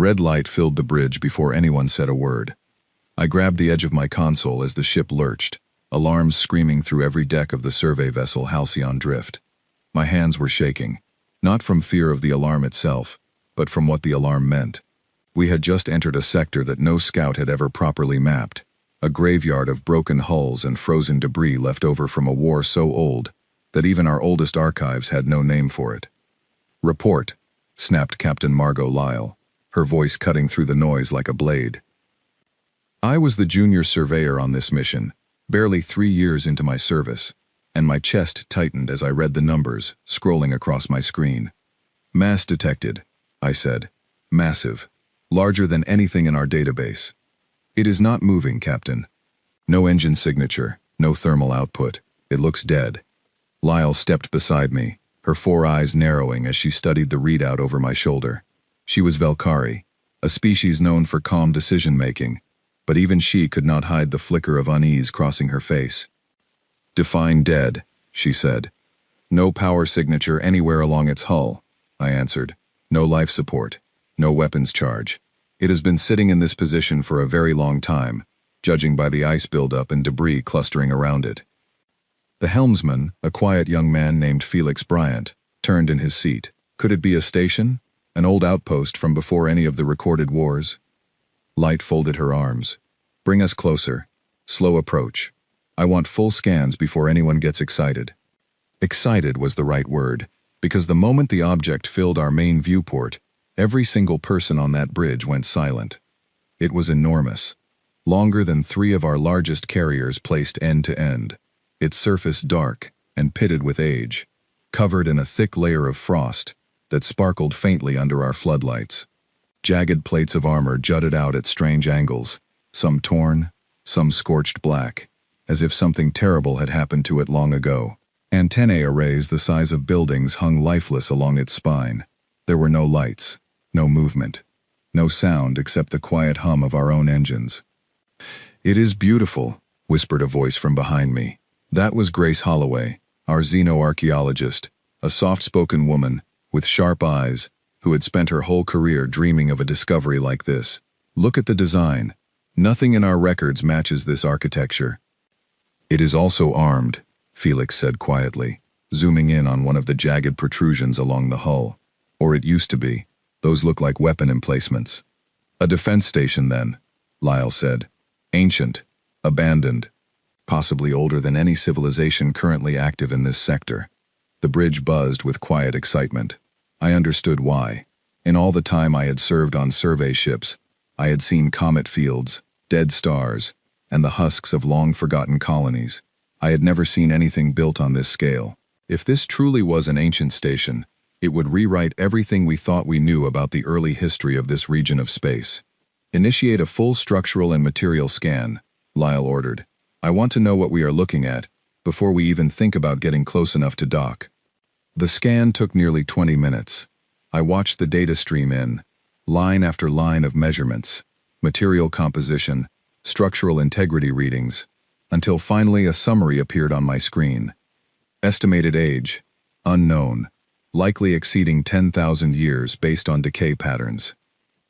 Red light filled the bridge before anyone said a word. I grabbed the edge of my console as the ship lurched, alarms screaming through every deck of the survey vessel Halcyon Drift. My hands were shaking, not from fear of the alarm itself, but from what the alarm meant. We had just entered a sector that no scout had ever properly mapped, a graveyard of broken hulls and frozen debris left over from a war so old that even our oldest archives had no name for it. "Report," snapped Captain Margot Lyle, her voice cutting through the noise like a blade. I was the junior surveyor on this mission, barely 3 years into my service, and my chest tightened as I read the numbers scrolling across my screen. "Mass detected," I said. "Massive. Larger than anything in our database. It is not moving, Captain. No engine signature, no thermal output. It looks dead." Lyle stepped beside me, her 4 eyes narrowing as she studied the readout over my shoulder. She was Velkari, a species known for calm decision-making, but even she could not hide the flicker of unease crossing her face. "Define dead," she said. "No power signature anywhere along its hull," I answered. "No life support. No weapons charge. It has been sitting in this position for a very long time, judging by the ice buildup and debris clustering around it." The helmsman, a quiet young man named Felix Bryant, turned in his seat. "Could it be a station? An old outpost from before any of the recorded wars?" Light folded her arms. "Bring us closer. Slow approach. I want full scans before anyone gets excited." Excited was the right word, because the moment the object filled our main viewport, every single person on that bridge went silent. It was enormous, longer than 3 of our largest carriers placed end to end, its surface dark and pitted with age, covered in a thick layer of frost that sparkled faintly under our floodlights. Jagged plates of armor jutted out at strange angles, some torn, some scorched black, as if something terrible had happened to it long ago. Antennae arrays the size of buildings hung lifeless along its spine. There were no lights, no movement, no sound except the quiet hum of our own engines. "It is beautiful," whispered a voice from behind me. That was Grace Holloway, our xenoarchaeologist, a soft-spoken woman with sharp eyes who had spent her whole career dreaming of a discovery like this. "Look at the design. Nothing in our records matches this architecture." "It is also armed," Felix said quietly, zooming in on one of the jagged protrusions along the hull. "Or it used to be. Those look like weapon emplacements." "A defense station, then," Lyle said. "Ancient, abandoned, possibly older than any civilization currently active in this sector." The bridge buzzed with quiet excitement. I understood why. In all the time I had served on survey ships, I had seen comet fields, dead stars, and the husks of long-forgotten colonies. I had never seen anything built on this scale. If this truly was an ancient station, it would rewrite everything we thought we knew about the early history of this region of space. "Initiate a full structural and material scan," Lyle ordered. "I want to know what we are looking at before we even think about getting close enough to dock." The scan took nearly 20 minutes. I watched the data stream in, line after line of measurements, material composition, structural integrity readings, until finally a summary appeared on my screen. Estimated age, unknown, likely exceeding 10,000 years based on decay patterns.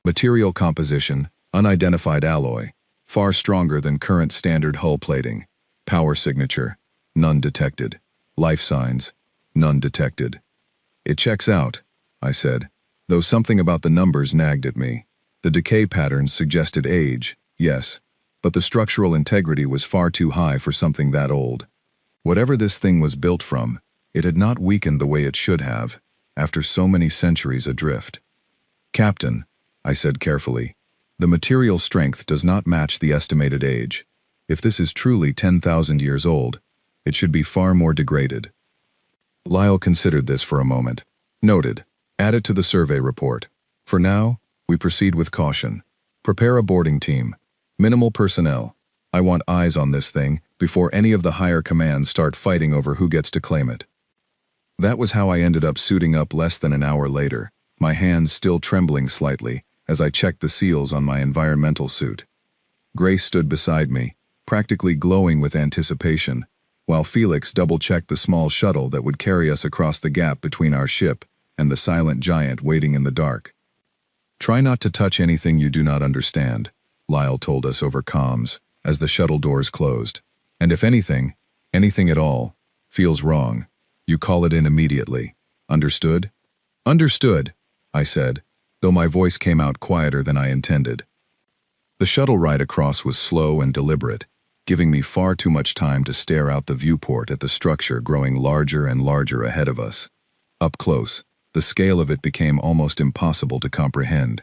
Material composition, unidentified alloy, far stronger than current standard hull plating. Power signature, none detected. Life signs, none detected. "It checks out," I said, though something about the numbers nagged at me. The decay patterns suggested age, yes, but the structural integrity was far too high for something that old. Whatever this thing was built from, it had not weakened the way it should have, after so many centuries adrift. "Captain," I said carefully, "the material strength does not match the estimated age. If this is truly 10,000 years old, it should be far more degraded." Lyle considered this for a moment. "Noted. Add it to the survey report. For now, we proceed with caution. Prepare a boarding team. Minimal personnel. I want eyes on this thing before any of the higher commands start fighting over who gets to claim it." That was how I ended up suiting up less than an hour later, my hands still trembling slightly as I checked the seals on my environmental suit. Grace stood beside me, practically glowing with anticipation, while Felix double-checked the small shuttle that would carry us across the gap between our ship and the silent giant waiting in the dark. Try not to touch anything you do not understand, Lyle told us over comms as the shuttle doors closed. And if anything at all, feels wrong, you call it in immediately. Understood? Understood, I said, though my voice came out quieter than I intended. The shuttle ride across was slow and deliberate, giving me far too much time to stare out the viewport at the structure growing larger and larger ahead of us. Up close, the scale of it became almost impossible to comprehend.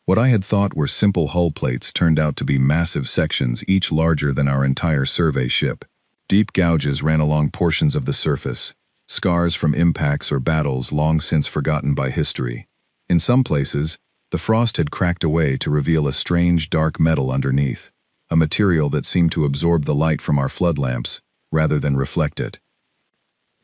What I had thought were simple hull plates turned out to be massive sections, each larger than our entire survey ship. Deep gouges ran along portions of the surface, scars from impacts or battles long since forgotten by history. In some places, the frost had cracked away to reveal a strange dark metal underneath, a material that seemed to absorb the light from our flood lamps, rather than reflect it.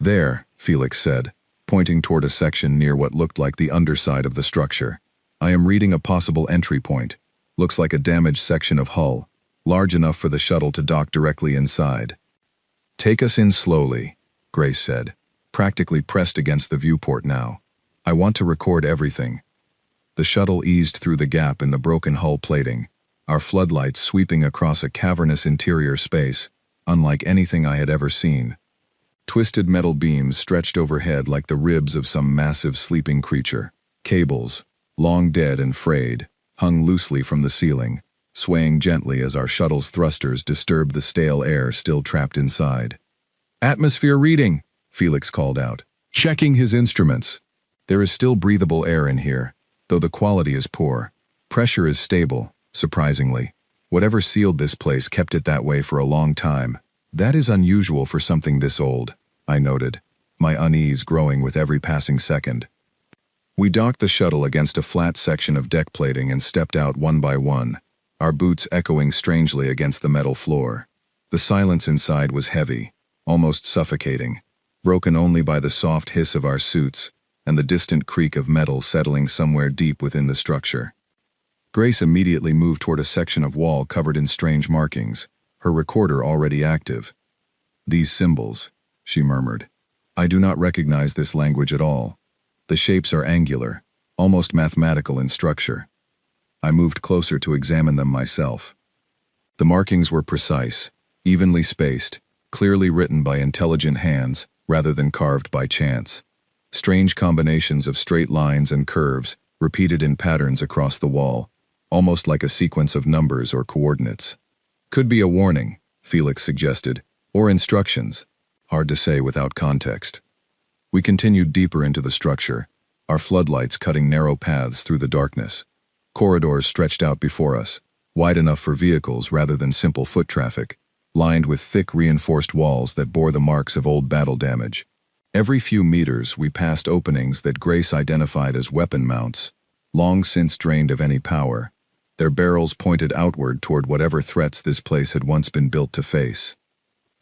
There, Felix said, pointing toward a section near what looked like the underside of the structure. I am reading a possible entry point. Looks like a damaged section of hull, large enough for the shuttle to dock directly inside. Take us in slowly, Grace said, practically pressed against the viewport now. I want to record everything. The shuttle eased through the gap in the broken hull plating, our floodlights sweeping across a cavernous interior space, unlike anything I had ever seen. Twisted metal beams stretched overhead like the ribs of some massive sleeping creature. Cables, long dead and frayed, hung loosely from the ceiling, swaying gently as our shuttle's thrusters disturbed the stale air still trapped inside. Atmosphere reading, Felix called out, checking his instruments. There is still breathable air in here, though the quality is poor. Pressure is stable, surprisingly. Whatever sealed this place kept it that way for a long time. That is unusual for something this old, I noted, my unease growing with every passing second. We docked the shuttle against a flat section of deck plating and stepped out one by one, our boots echoing strangely against the metal floor. The silence inside was heavy, almost suffocating, broken only by the soft hiss of our suits and the distant creak of metal settling somewhere deep within the structure. Grace immediately moved toward a section of wall covered in strange markings, her recorder already active. These symbols, she murmured. I do not recognize this language at all. The shapes are angular, almost mathematical in structure. I moved closer to examine them myself. The markings were precise, evenly spaced, clearly written by intelligent hands rather than carved by chance. Strange combinations of straight lines and curves, repeated in patterns across the wall, almost like a sequence of numbers or coordinates. Could be a warning, Felix suggested, or instructions. Hard to say without context. We continued deeper into the structure, our floodlights cutting narrow paths through the darkness. Corridors stretched out before us, wide enough for vehicles rather than simple foot traffic, lined with thick reinforced walls that bore the marks of old battle damage. Every few meters we passed openings that Grace identified as weapon mounts, long since drained of any power, their barrels pointed outward toward whatever threats this place had once been built to face.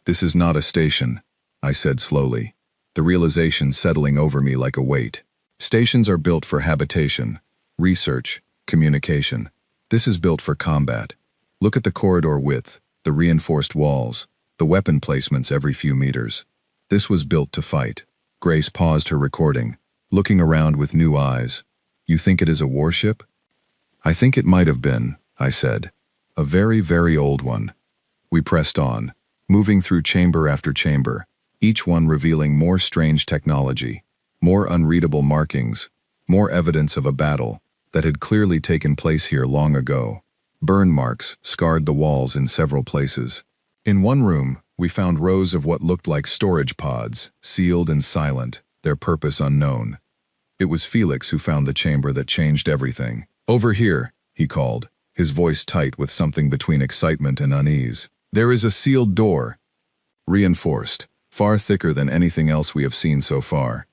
This is not a station, I said slowly, the realization settling over me like a weight. Stations are built for habitation, research, communication. This is built for combat. Look at the corridor width, the reinforced walls, the weapon placements every few meters. This was built to fight. Grace paused her recording, looking around with new eyes. You think it is a warship? I think it might have been, I said. A very, very old one. We pressed on, moving through chamber after chamber, each one revealing more strange technology, more unreadable markings, more evidence of a battle that had clearly taken place here long ago. Burn marks scarred the walls in several places. In one room, we found rows of what looked like storage pods, sealed and silent, their purpose unknown. It was Felix who found the chamber that changed everything. Over here, he called, his voice tight with something between excitement and unease. There is a sealed door. Reinforced, far thicker than anything else we have seen so far.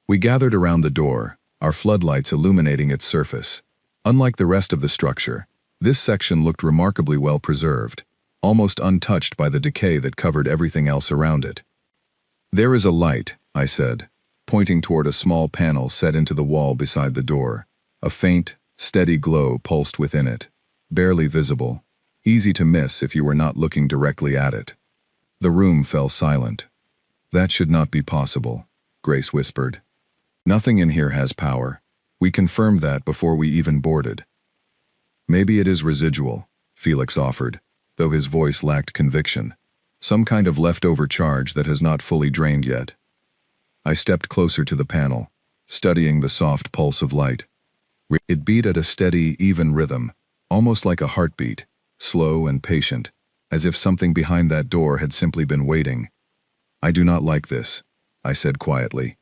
We gathered around the door, our floodlights illuminating its surface. Unlike the rest of the structure, this section looked remarkably well preserved, almost untouched by the decay that covered everything else around it. There is a light, I said, pointing toward a small panel set into the wall beside the door. A faint, steady glow pulsed within it, barely visible, easy to miss if you were not looking directly at it. The room fell silent. That should not be possible, Grace whispered. Nothing in here has power. We confirmed that before we even boarded. Maybe it is residual, Felix offered, though his voice lacked conviction. Some kind of leftover charge that has not fully drained yet. I stepped closer to the panel, studying the soft pulse of light. It beat at a steady, even rhythm, almost like a heartbeat, slow and patient, as if something behind that door had simply been waiting. I do not like this, I said quietly.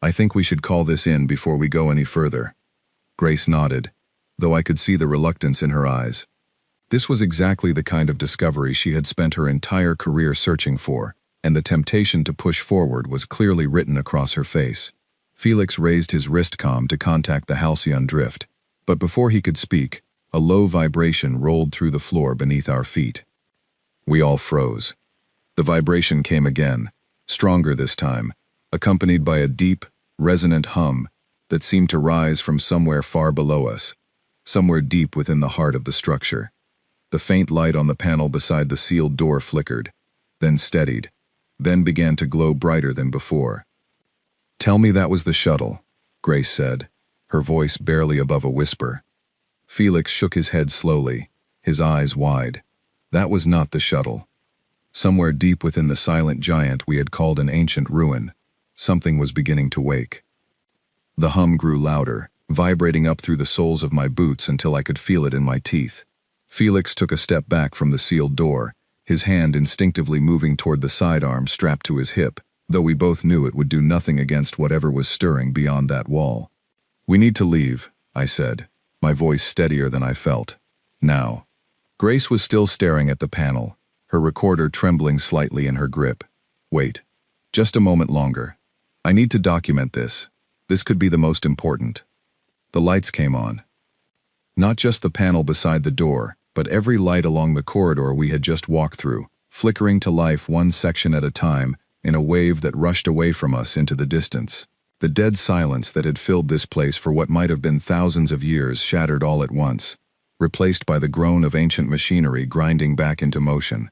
I think we should call this in before we go any further. Grace nodded, though I could see the reluctance in her eyes. This was exactly the kind of discovery she had spent her entire career searching for, and the temptation to push forward was clearly written across her face. Felix raised his wristcom to contact the halcyon drift, but before he could speak, a low vibration rolled through the floor beneath our feet. We all froze. The vibration came again, stronger this time, accompanied by a deep, resonant hum that seemed to rise from somewhere far below us, somewhere deep within the heart of the structure. The faint light on the panel beside the sealed door flickered, then steadied, then began to glow brighter than before. "Tell me that was the shuttle," Grace said, her voice barely above a whisper. Felix shook his head slowly, his eyes wide. That was not the shuttle. Somewhere deep within the silent giant we had called an ancient ruin, something was beginning to wake. The hum grew louder, vibrating up through the soles of my boots until I could feel it in my teeth. Felix took a step back from the sealed door, his hand instinctively moving toward the sidearm strapped to his hip, though we both knew it would do nothing against whatever was stirring beyond that wall. "We need to leave," I said, my voice steadier than I felt. "Now." Grace was still staring at the panel, her recorder trembling slightly in her grip. "Wait. Just a moment longer. I need to document this. This could be the most important." The lights came on. Not just the panel beside the door, but every light along the corridor we had just walked through, flickering to life one section at a time in a wave that rushed away from us into the distance. The dead silence that had filled this place for what might have been thousands of years shattered all at once, replaced by the groan of ancient machinery grinding back into motion.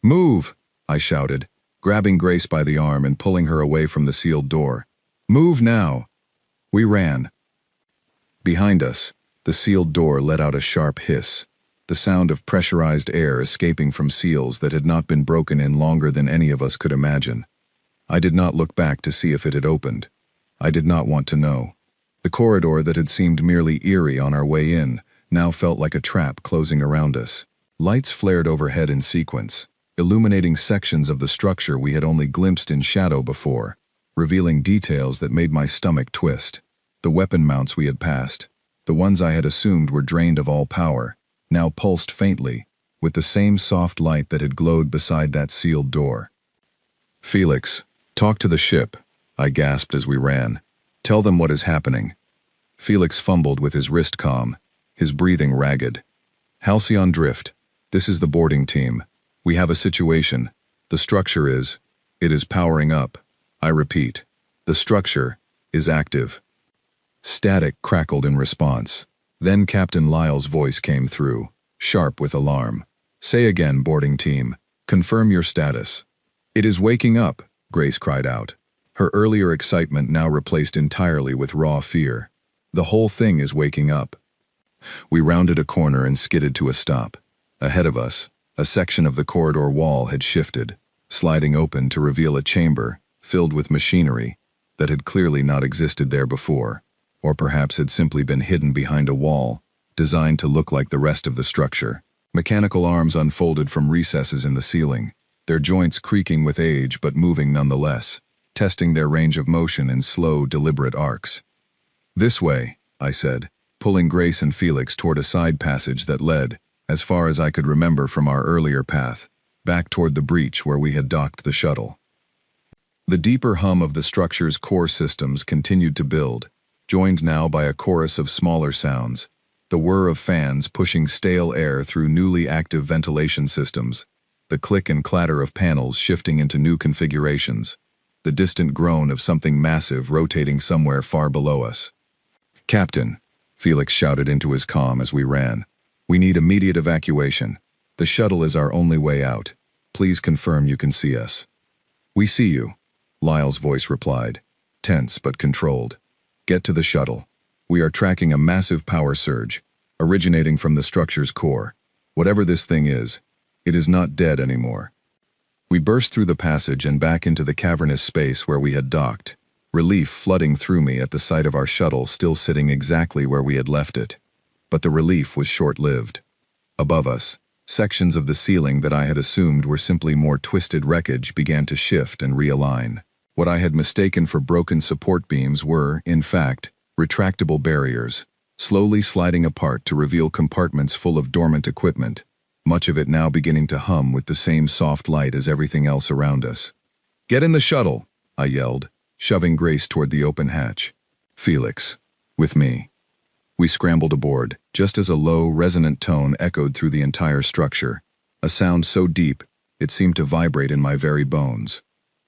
"Move!" I shouted, grabbing Grace by the arm and pulling her away from the sealed door. "Move now!" We ran. Behind us, the sealed door let out a sharp hiss, the sound of pressurized air escaping from seals that had not been broken in longer than any of us could imagine. I did not look back to see if it had opened. I did not want to know. The corridor that had seemed merely eerie on our way in now felt like a trap closing around us. Lights flared overhead in sequence, illuminating sections of the structure we had only glimpsed in shadow before, revealing details that made my stomach twist. The weapon mounts we had passed, the ones I had assumed were drained of all power, now pulsed faintly, with the same soft light that had glowed beside that sealed door. "Felix, talk to the ship," I gasped as we ran. "Tell them what is happening." Felix fumbled with his wristcom, his breathing ragged. "Halcyon Drift, this is the boarding team. We have a situation. The structure is... it is powering up. I repeat, the structure is active." Static crackled in response. Then Captain Lyle's voice came through, sharp with alarm. "Say again, boarding team. Confirm your status." "It is waking up," Grace cried out, her earlier excitement now replaced entirely with raw fear. "The whole thing is waking up." We rounded a corner and skidded to a stop. Ahead of us, a section of the corridor wall had shifted, sliding open to reveal a chamber filled with machinery that had clearly not existed there before, or perhaps had simply been hidden behind a wall, designed to look like the rest of the structure. Mechanical arms unfolded from recesses in the ceiling, their joints creaking with age but moving nonetheless, testing their range of motion in slow, deliberate arcs. "This way," I said, pulling Grace and Felix toward a side passage that led, as far as I could remember from our earlier path, back toward the breach where we had docked the shuttle. The deeper hum of the structure's core systems continued to build, joined now by a chorus of smaller sounds, the whir of fans pushing stale air through newly active ventilation systems, the click and clatter of panels shifting into new configurations, the distant groan of something massive rotating somewhere far below us. "Captain," Felix shouted into his comm as we ran, "we need immediate evacuation. The shuttle is our only way out. Please confirm you can see us." "We see you," Lyle's voice replied, tense but controlled. "Get to the shuttle. We are tracking a massive power surge, originating from the structure's core. Whatever this thing is, it is not dead anymore. We burst through the passage and back into the cavernous space where we had docked, relief flooding through me at the sight of our shuttle still sitting exactly where we had left it. But the relief was short-lived. Above us, sections of the ceiling that I had assumed were simply more twisted wreckage began to shift and realign. What I had mistaken for broken support beams were, in fact, retractable barriers, slowly sliding apart to reveal compartments full of dormant equipment, much of it now beginning to hum with the same soft light as everything else around us. "Get in the shuttle," I yelled, shoving Grace toward the open hatch. Felix, with me. We scrambled aboard, just as a low, resonant tone echoed through the entire structure, a sound so deep it seemed to vibrate in my very bones.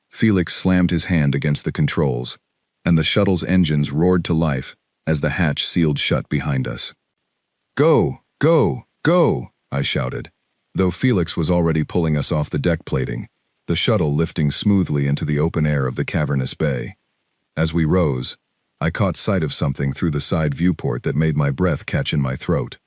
Felix slammed his hand against the controls, and the shuttle's engines roared to life as the hatch sealed shut behind us. "Go! Go! Go!" I shouted, though Felix was already pulling us off the deck plating, the shuttle lifting smoothly into the open air of the cavernous bay. As we rose, I caught sight of something through the side viewport that made my breath catch in my throat.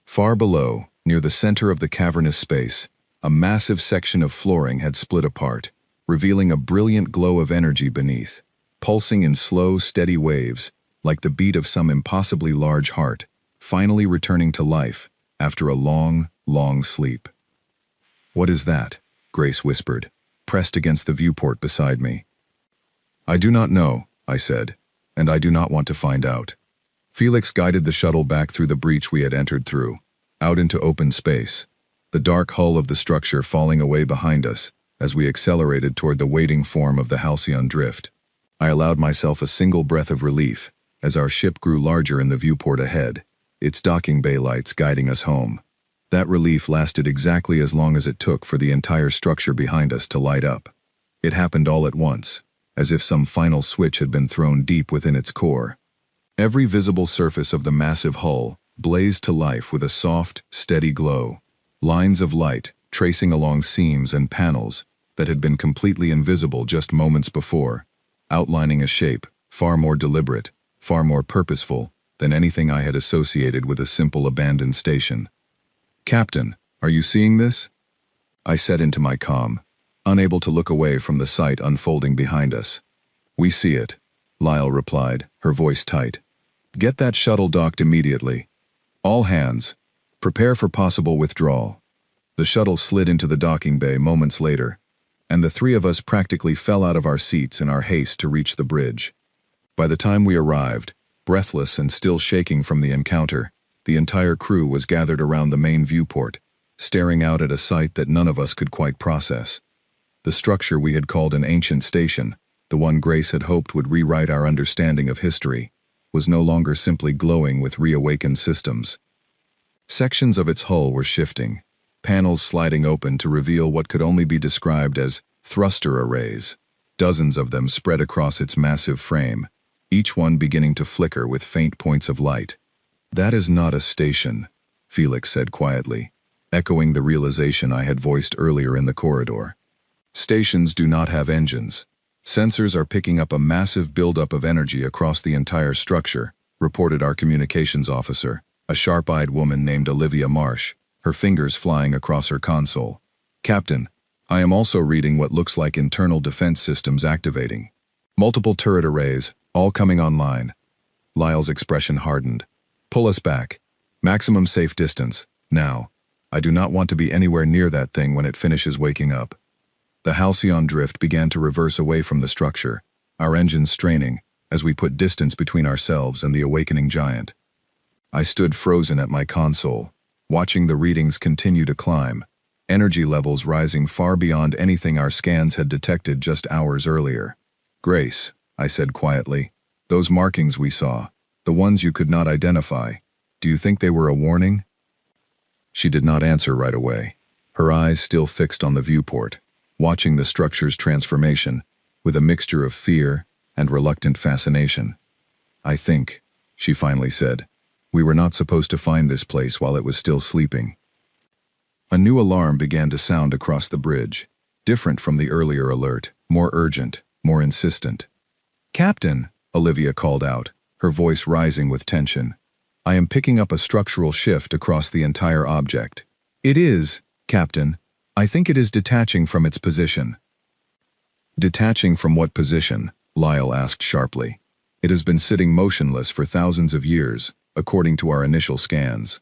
Far below, near the center of the cavernous space, a massive section of flooring had split apart, revealing a brilliant glow of energy beneath, pulsing in slow, steady waves, like the beat of some impossibly large heart, finally returning to life after a long, long sleep. "What is that?" Grace whispered, pressed against the viewport beside me. "I do not know," I said, "and I do not want to find out." Felix guided the shuttle back through the breach we had entered through, out into open space, the dark hull of the structure falling away behind us as we accelerated toward the waiting form of the Halcyon drift. I allowed myself a single breath of relief as our ship grew larger in the viewport ahead, its docking bay lights guiding us home. That relief lasted exactly as long as it took for the entire structure behind us to light up. It happened all at once, as if some final switch had been thrown deep within its core. Every visible surface of the massive hull blazed to life with a soft, steady glow, lines of light tracing along seams and panels that had been completely invisible just moments before, outlining a shape far more deliberate, far more purposeful than anything I had associated with a simple abandoned station. "Captain, are you seeing this?" I said into my comm, unable to look away from the sight unfolding behind us. "We see it," Lyle replied, her voice tight. "Get that shuttle docked immediately. All hands, prepare for possible withdrawal." The shuttle slid into the docking bay moments later, and the three of us practically fell out of our seats in our haste to reach the bridge. By the time we arrived, breathless and still shaking from the encounter, the entire crew was gathered around the main viewport, staring out at a sight that none of us could quite process. The structure we had called an ancient station, the one Grace had hoped would rewrite our understanding of history, was no longer simply glowing with reawakened systems. Sections of its hull were shifting, panels sliding open to reveal what could only be described as thruster arrays, dozens of them spread across its massive frame, each one beginning to flicker with faint points of light. "That is not a station," Felix said quietly, echoing the realization I had voiced earlier in the corridor. "Stations do not have engines. Sensors are picking up a massive buildup of energy across the entire structure," reported our communications officer, a sharp-eyed woman named Olivia Marsh, her fingers flying across her console. "Captain, I am also reading what looks like internal defense systems activating. Multiple turret arrays, all coming online." Lyle's expression hardened. "Pull us back. Maximum safe distance, now. I do not want to be anywhere near that thing when it finishes waking up." The Halcyon drift began to reverse away from the structure, our engines straining as we put distance between ourselves and the awakening giant. I stood frozen at my console, watching the readings continue to climb, energy levels rising far beyond anything our scans had detected just hours earlier. "Grace," I said quietly, "those markings we saw, the ones you could not identify, do you think they were a warning?" She did not answer right away, her eyes still fixed on the viewport, watching the structure's transformation with a mixture of fear and reluctant fascination. "I think," she finally said, "we were not supposed to find this place while it was still sleeping." A new alarm began to sound across the bridge, different from the earlier alert, more urgent, more insistent. "Captain," Olivia called out, her voice rising with tension, I am picking up a structural shift across the entire object. It is, Captain. I think it is detaching from its position. Detaching from what position? Lyle asked sharply. It has been sitting motionless for thousands of years, according to our initial scans.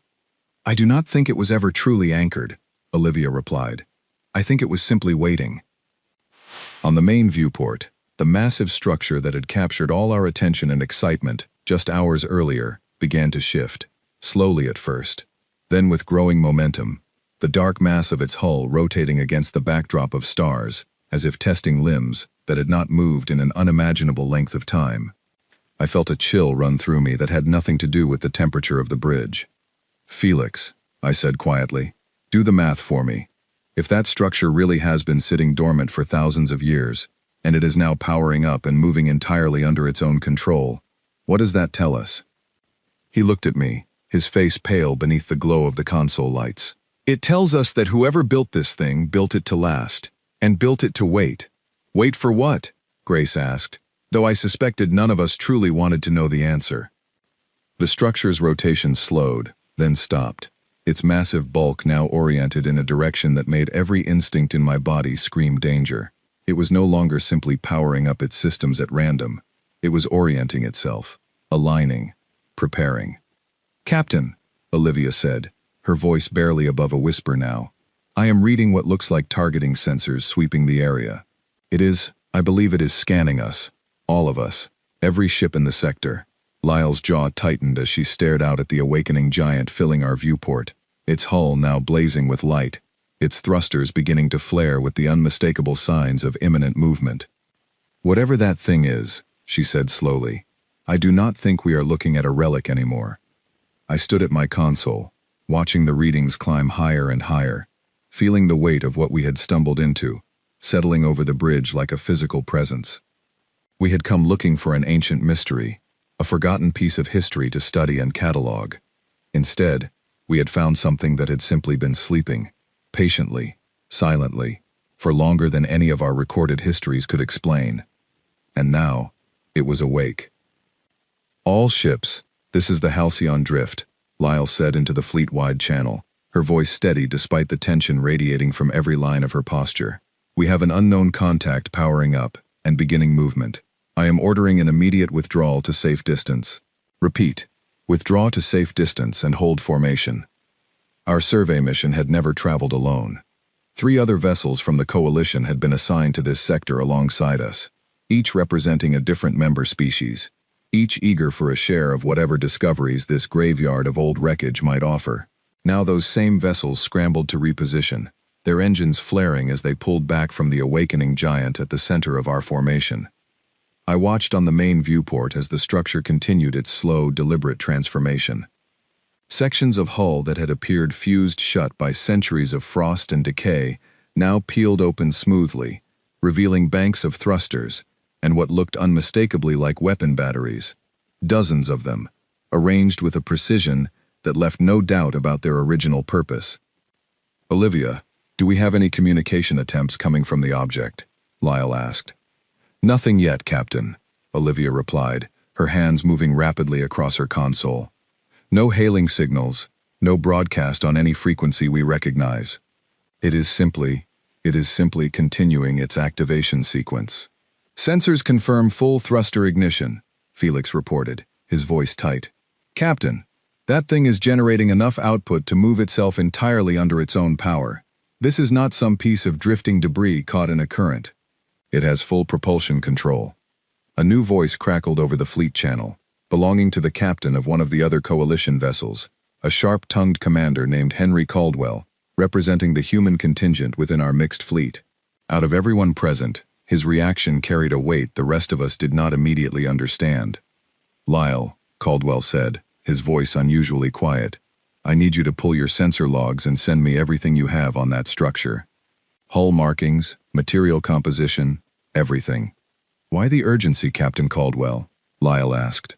I do not think it was ever truly anchored, Olivia replied. I think it was simply waiting. On the main viewport, the massive structure that had captured all our attention and excitement just hours earlier began to shift, slowly at first. Then with growing momentum, the dark mass of its hull rotating against the backdrop of stars, as if testing limbs that had not moved in an unimaginable length of time. I felt a chill run through me that had nothing to do with the temperature of the bridge. Felix, I said quietly, do the math for me. If that structure really has been sitting dormant for thousands of years, and it is now powering up and moving entirely under its own control, what does that tell us? He looked at me, his face pale beneath the glow of the console lights. It tells us that whoever built this thing built it to last, and built it to wait. Wait for what? Grace asked, though I suspected none of us truly wanted to know the answer. The structure's rotation slowed, then stopped, its massive bulk now oriented in a direction that made every instinct in my body scream danger. It was no longer simply powering up its systems at random. It was orienting itself, aligning, preparing. Captain, Olivia said, her voice barely above a whisper now. I am reading what looks like targeting sensors sweeping the area. I believe it is scanning us. All of us. Every ship in the sector. Lyle's jaw tightened as she stared out at the awakening giant filling our viewport, its hull now blazing with light, its thrusters beginning to flare with the unmistakable signs of imminent movement. Whatever that thing is, she said slowly, I do not think we are looking at a relic anymore. I stood at my console, watching the readings climb higher and higher, feeling the weight of what we had stumbled into, settling over the bridge like a physical presence. We had come looking for an ancient mystery, a forgotten piece of history to study and catalog. Instead, we had found something that had simply been sleeping, patiently, silently, for longer than any of our recorded histories could explain. And now, it was awake. All ships, this is the Halcyon Drift, Lyle said into the fleet-wide channel, her voice steady despite the tension radiating from every line of her posture. We have an unknown contact powering up and beginning movement. I am ordering an immediate withdrawal to safe distance. Repeat, withdraw to safe distance and hold formation. Our survey mission had never traveled alone. 3 other vessels from the coalition had been assigned to this sector alongside us, each representing a different member species, each eager for a share of whatever discoveries this graveyard of old wreckage might offer. Now those same vessels scrambled to reposition, their engines flaring as they pulled back from the awakening giant at the center of our formation. I watched on the main viewport as the structure continued its slow, deliberate transformation. Sections of hull that had appeared fused shut by centuries of frost and decay now peeled open smoothly, revealing banks of thrusters and what looked unmistakably like weapon batteries, dozens of them, arranged with a precision that left no doubt about their original purpose. Olivia, do we have any communication attempts coming from the object? Lyle asked. Nothing yet, Captain, Olivia replied, her hands moving rapidly across her console. No hailing signals, no broadcast on any frequency we recognize. It is simply continuing its activation sequence. Sensors confirm full thruster ignition, Felix reported, his voice tight. Captain, that thing is generating enough output to move itself entirely under its own power. This is not some piece of drifting debris caught in a current. It has full propulsion control. A new voice crackled over the fleet channel, belonging to the captain of one of the other coalition vessels, a sharp-tongued commander named Henry Caldwell, representing the human contingent within our mixed fleet. Out of everyone present, his reaction carried a weight the rest of us did not immediately understand. Lyle, Caldwell said, his voice unusually quiet, I need you to pull your sensor logs and send me everything you have on that structure. Hull markings, material composition, everything. Why the urgency, Captain Caldwell? Lyle asked.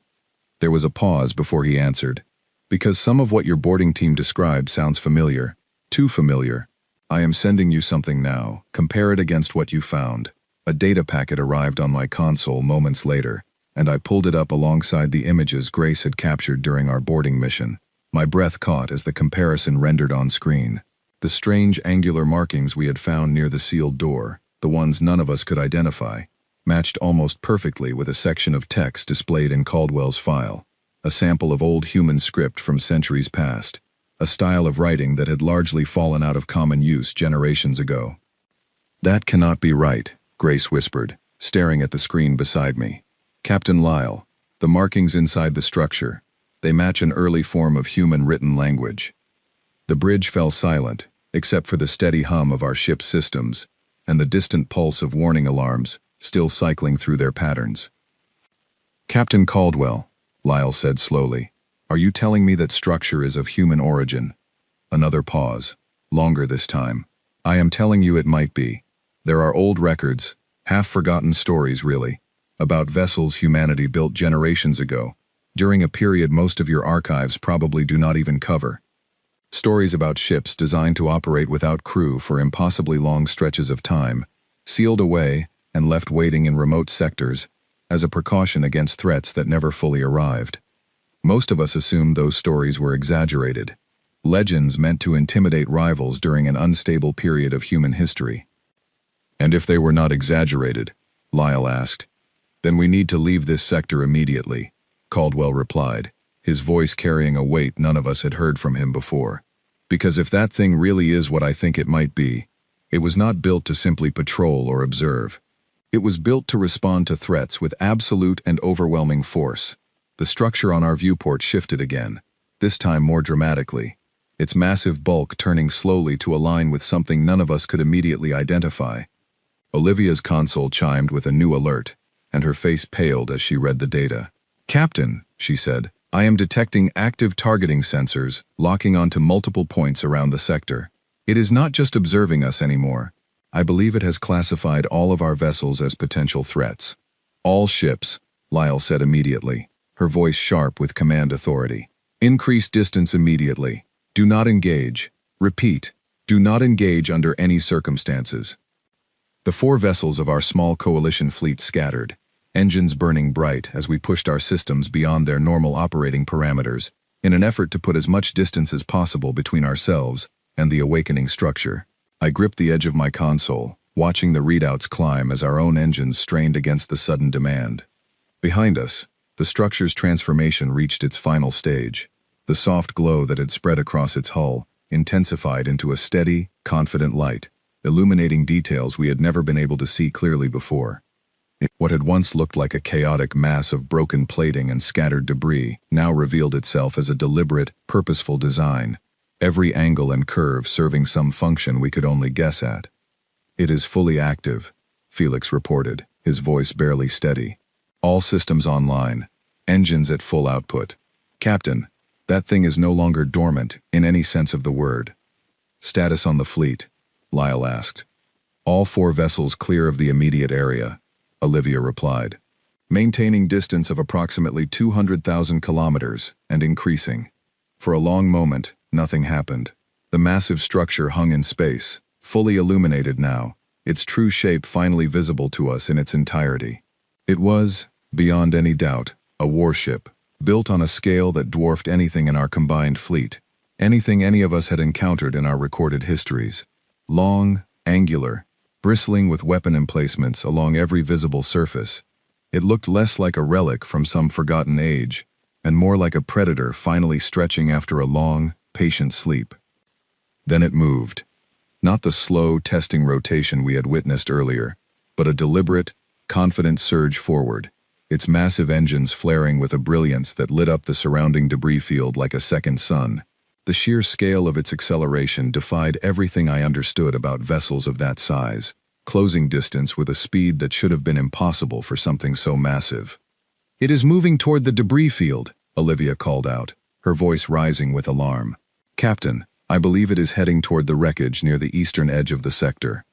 There was a pause before he answered. Because some of what your boarding team described sounds familiar. Too familiar. I am sending you something now. Compare it against what you found. A data packet arrived on my console moments later, and I pulled it up alongside the images Grace had captured during our boarding mission. My breath caught as the comparison rendered on screen. The strange angular markings we had found near the sealed door, the ones none of us could identify, matched almost perfectly with a section of text displayed in Caldwell's file, a sample of old human script from centuries past, a style of writing that had largely fallen out of common use generations ago. "That cannot be right," Grace whispered, staring at the screen beside me. "Captain Lyle, the markings inside the structure, they match an early form of human written language." The bridge fell silent, except for the steady hum of our ship's systems and the distant pulse of warning alarms still cycling through their patterns. "Captain Caldwell," Lyle said slowly, "are you telling me that structure is of human origin?" Another pause, longer this time. "I am telling you it might be. There are old records, half-forgotten stories really, about vessels humanity built generations ago, during a period most of your archives probably do not even cover. Stories about ships designed to operate without crew for impossibly long stretches of time, sealed away and left waiting in remote sectors, as a precaution against threats that never fully arrived. Most of us assumed those stories were exaggerated, legends meant to intimidate rivals during an unstable period of human history." "And if they were not exaggerated," Lyle asked, "then we need to leave this sector immediately," Caldwell replied, his voice carrying a weight none of us had heard from him before. "Because if that thing really is what I think it might be, it was not built to simply patrol or observe. It was built to respond to threats with absolute and overwhelming force." The structure on our viewport shifted again, this time more dramatically, its massive bulk turning slowly to align with something none of us could immediately identify. Olivia's console chimed with a new alert, and her face paled as she read the data. "Captain," she said, "I am detecting active targeting sensors locking onto multiple points around the sector. It is not just observing us anymore. I believe it has classified all of our vessels as potential threats." "All ships," Lyle said immediately, her voice sharp with command authority. "Increase distance immediately. Do not engage. Repeat, do not engage under any circumstances." The 4 vessels of our small coalition fleet scattered, engines burning bright as we pushed our systems beyond their normal operating parameters, in an effort to put as much distance as possible between ourselves and the awakening structure. I gripped the edge of my console, watching the readouts climb as our own engines strained against the sudden demand. Behind us, the structure's transformation reached its final stage. The soft glow that had spread across its hull intensified into a steady, confident light, illuminating details we had never been able to see clearly before. What had once looked like a chaotic mass of broken plating and scattered debris now revealed itself as a deliberate, purposeful design, every angle and curve serving some function we could only guess at. "It is fully active," Felix reported, his voice barely steady. "All systems online, engines at full output. Captain, that thing is no longer dormant in any sense of the word." "Status on the fleet?" Lyle asked. "All 4 vessels clear of the immediate area," Olivia replied. "Maintaining distance of approximately 200,000 kilometers and increasing." For a long moment, nothing happened. The massive structure hung in space, fully illuminated now, its true shape finally visible to us in its entirety. It was, beyond any doubt, a warship, built on a scale that dwarfed anything in our combined fleet, anything any of us had encountered in our recorded histories. Long, angular, bristling with weapon emplacements along every visible surface, it looked less like a relic from some forgotten age, and more like a predator finally stretching after a long, patient sleep. Then it moved. Not the slow, testing rotation we had witnessed earlier, but a deliberate, confident surge forward, its massive engines flaring with a brilliance that lit up the surrounding debris field like a second sun. The sheer scale of its acceleration defied everything I understood about vessels of that size, closing distance with a speed that should have been impossible for something so massive. "It is moving toward the debris field," Olivia called out, her voice rising with alarm. "Captain, I believe it is heading toward the wreckage near the eastern edge of the sector."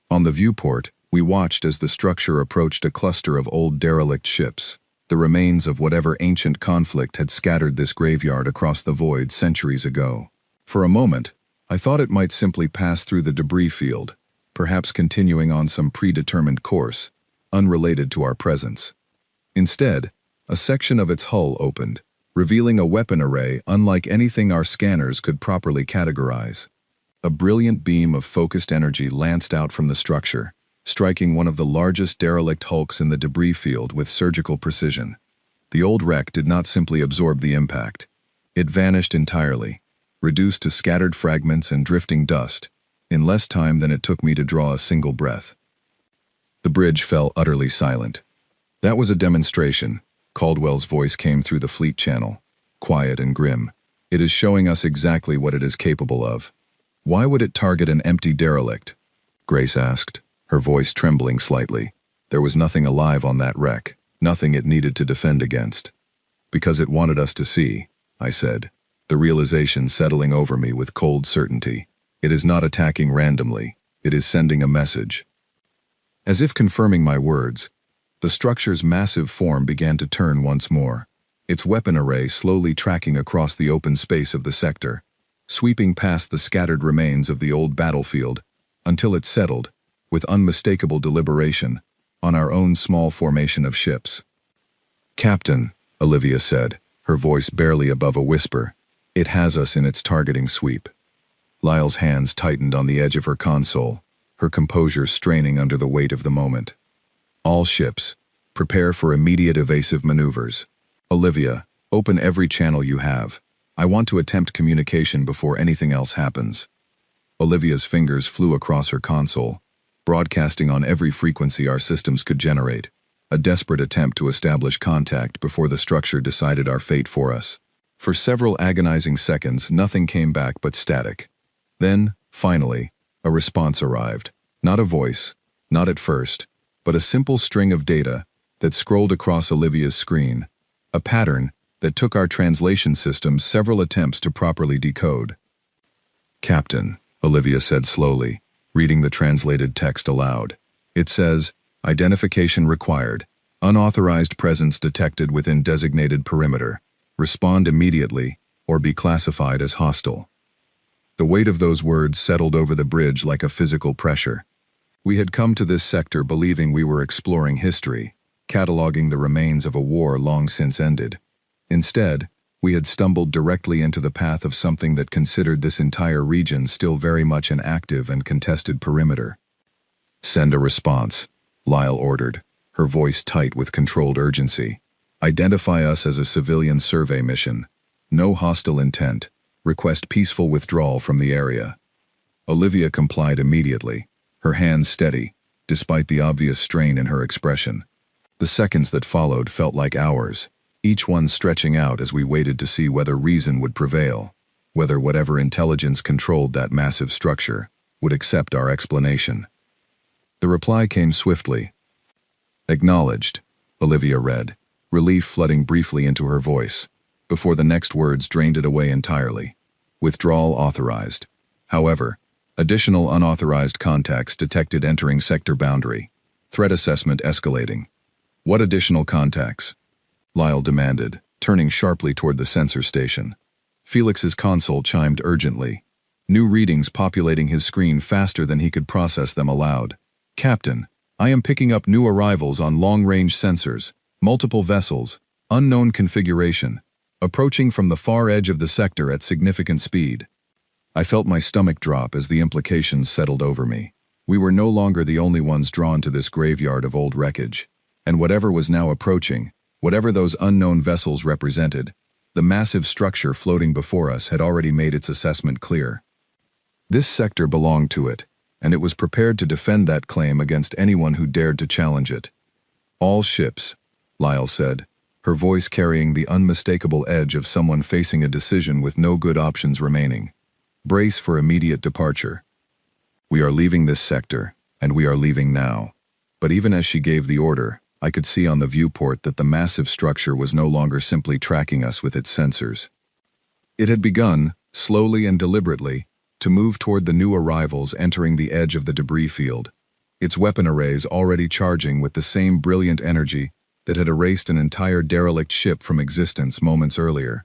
On the viewport, we watched as the structure approached a cluster of old derelict ships, the remains of whatever ancient conflict had scattered this graveyard across the void centuries ago. For a moment, I thought it might simply pass through the debris field, perhaps continuing on some predetermined course, unrelated to our presence. Instead, a section of its hull opened, revealing a weapon array unlike anything our scanners could properly categorize. A brilliant beam of focused energy lanced out from the structure, striking one of the largest derelict hulks in the debris field with surgical precision. The old wreck did not simply absorb the impact. It vanished entirely, reduced to scattered fragments and drifting dust, in less time than it took me to draw a single breath. The bridge fell utterly silent. That was a demonstration. Caldwell's voice came through the fleet channel, quiet and grim. It is showing us exactly what it is capable of. Why would it target an empty derelict? Grace asked, her voice trembling slightly. There was nothing alive on that wreck, nothing it needed to defend against. Because it wanted us to see, I said, the realization settling over me with cold certainty. It is not attacking randomly, it is sending a message. As if confirming my words, the structure's massive form began to turn once more, its weapon array slowly tracking across the open space of the sector, sweeping past the scattered remains of the old battlefield, until it settled, with unmistakable deliberation, on our own small formation of ships. "Captain," Olivia said, her voice barely above a whisper, "it has us in its targeting sweep." Lyle's hands tightened on the edge of her console, her composure straining under the weight of the moment. "All ships, prepare for immediate evasive maneuvers. Olivia, open every channel you have. I want to attempt communication before anything else happens." Olivia's fingers flew across her console, broadcasting on every frequency our systems could generate, a desperate attempt to establish contact before the structure decided our fate for us. For several agonizing seconds, nothing came back but static. Then, finally, a response arrived. Not a voice, not at first, but a simple string of data that scrolled across Olivia's screen, a pattern that took our translation systems several attempts to properly decode. "Captain," Olivia said slowly, reading the translated text aloud. "It says, identification required, unauthorized presence detected within designated perimeter. Respond immediately, or be classified as hostile." The weight of those words settled over the bridge like a physical pressure. We had come to this sector believing we were exploring history, cataloging the remains of a war long since ended. Instead, we had stumbled directly into the path of something that considered this entire region still very much an active and contested perimeter. "Send a response," Lyle ordered, her voice tight with controlled urgency. "Identify us as a civilian survey mission. No hostile intent. Request peaceful withdrawal from the area." Olivia complied immediately, her hands steady, despite the obvious strain in her expression. The seconds that followed felt like hours, each one stretching out as we waited to see whether reason would prevail, whether whatever intelligence controlled that massive structure would accept our explanation. The reply came swiftly. "Acknowledged," Olivia read, relief flooding briefly into her voice, before the next words drained it away entirely. "Withdrawal authorized. However, additional unauthorized contacts detected entering sector boundary. Threat assessment escalating." "What additional contacts?" Lyle demanded, turning sharply toward the sensor station. Felix's console chimed urgently, new readings populating his screen faster than he could process them aloud. "Captain, I am picking up new arrivals on long-range sensors, multiple vessels, unknown configuration, approaching from the far edge of the sector at significant speed." I felt my stomach drop as the implications settled over me. We were no longer the only ones drawn to this graveyard of old wreckage, and whatever was now approaching, whatever those unknown vessels represented, the massive structure floating before us had already made its assessment clear. This sector belonged to it, and it was prepared to defend that claim against anyone who dared to challenge it. "All ships," Lyle said, her voice carrying the unmistakable edge of someone facing a decision with no good options remaining. "Brace for immediate departure. We are leaving this sector, and we are leaving now." But even as she gave the order, I could see on the viewport that the massive structure was no longer simply tracking us with its sensors. It had begun, slowly and deliberately, to move toward the new arrivals entering the edge of the debris field, its weapon arrays already charging with the same brilliant energy that had erased an entire derelict ship from existence moments earlier.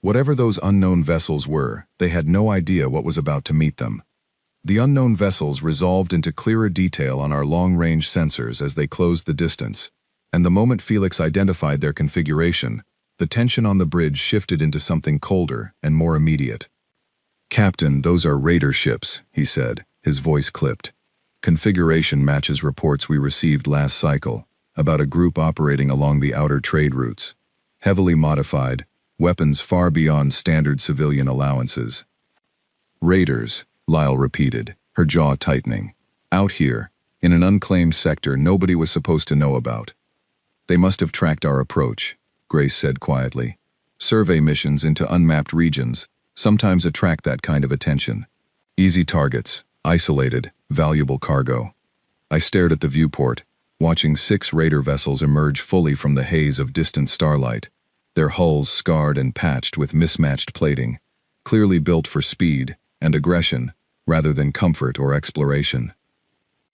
Whatever those unknown vessels were, they had no idea what was about to meet them. The unknown vessels resolved into clearer detail on our long-range sensors as they closed the distance, And the moment Felix identified their configuration, the tension on the bridge shifted into something colder and more immediate. "Captain, those are raider ships," he said, his voice clipped. "Configuration matches reports we received last cycle about a group operating along the outer trade routes. Heavily modified, weapons far beyond standard civilian allowances." "Raiders," Lyle repeated, her jaw tightening. "Out here, in an unclaimed sector nobody was supposed to know about." "They must have tracked our approach," Grace said quietly. "Survey missions into unmapped regions sometimes attract that kind of attention. Easy targets, isolated, valuable cargo." I stared at the viewport, watching 6 raider vessels emerge fully from the haze of distant starlight, their hulls scarred and patched with mismatched plating, clearly built for speed and aggression rather than comfort or exploration.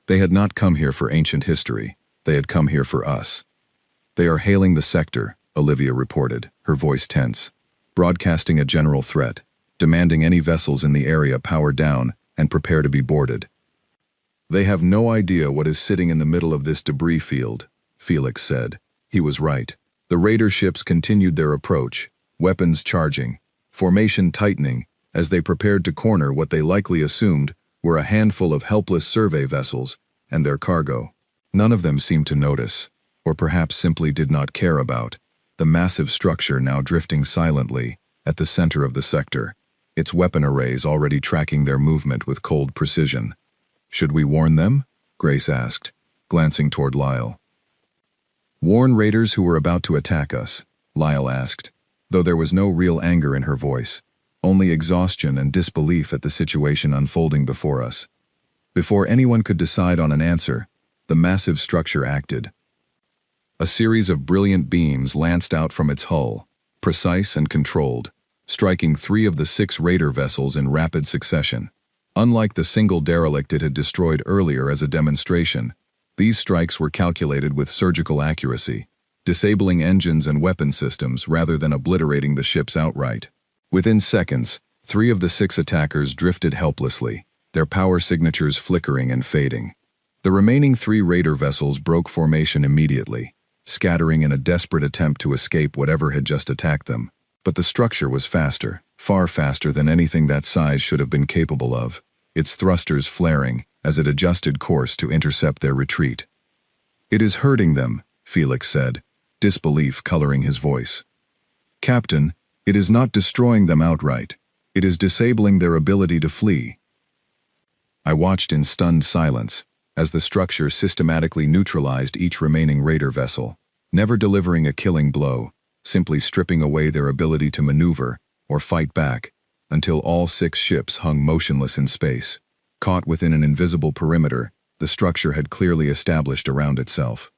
They had not come here for ancient history, they had come here for us. "They are hailing the sector," Olivia reported, her voice tense, "broadcasting a general threat, demanding any vessels in the area power down and prepare to be boarded." "They have no idea what is sitting in the middle of this debris field," Felix said. He was right. The raider ships continued their approach, weapons charging, formation tightening, as they prepared to corner what they likely assumed were a handful of helpless survey vessels and their cargo. None of them seemed to notice, or perhaps simply did not care about, the massive structure now drifting silently at the center of the sector, its weapon arrays already tracking their movement with cold precision. "Should we warn them?" Grace asked, glancing toward Lyle. "Warn raiders who were about to attack us?" Lyle asked, though there was no real anger in her voice, only exhaustion and disbelief at the situation unfolding before us. Before anyone could decide on an answer, the massive structure acted. A series of brilliant beams lanced out from its hull, precise and controlled, striking 3 of the 6 raider vessels in rapid succession. Unlike the single derelict it had destroyed earlier as a demonstration, these strikes were calculated with surgical accuracy, disabling engines and weapon systems rather than obliterating the ships outright. Within seconds, 3 of the 6 attackers drifted helplessly, their power signatures flickering and fading. The remaining 3 raider vessels broke formation immediately, scattering in a desperate attempt to escape whatever had just attacked them. But the structure was faster, far faster than anything that size should have been capable of, its thrusters flaring as it adjusted course to intercept their retreat. "It is hurting them," Felix said, disbelief coloring his voice. "Captain, it is not destroying them outright. It is disabling their ability to flee." I watched in stunned silence as the structure systematically neutralized each remaining raider vessel, never delivering a killing blow, simply stripping away their ability to maneuver or fight back, until all 6 ships hung motionless in space. Caught within an invisible perimeter, the structure had clearly established around itself.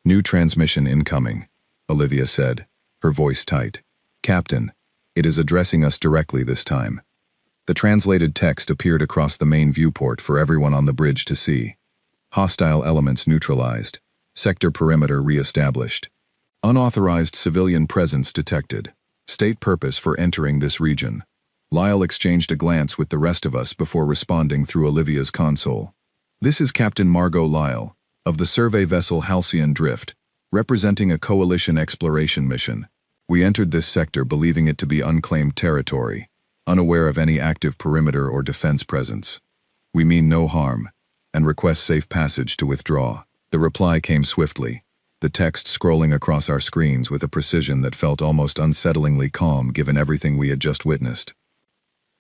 "New transmission incoming," Olivia said, her voice tight. "Captain, it is addressing us directly this time." The translated text appeared across the main viewport for everyone on the bridge to see. "Hostile elements neutralized. Sector perimeter re-established. Unauthorized civilian presence detected. State purpose for entering this region." Lyle exchanged a glance with the rest of us before responding through Olivia's console. "This is Captain Margot Lyle, of the survey vessel Halcyon Drift, representing a coalition exploration mission. We entered this sector believing it to be unclaimed territory, unaware of any active perimeter or defense presence. We mean no harm, and request safe passage to withdraw." The reply came swiftly, the text scrolling across our screens with a precision that felt almost unsettlingly calm given everything we had just witnessed.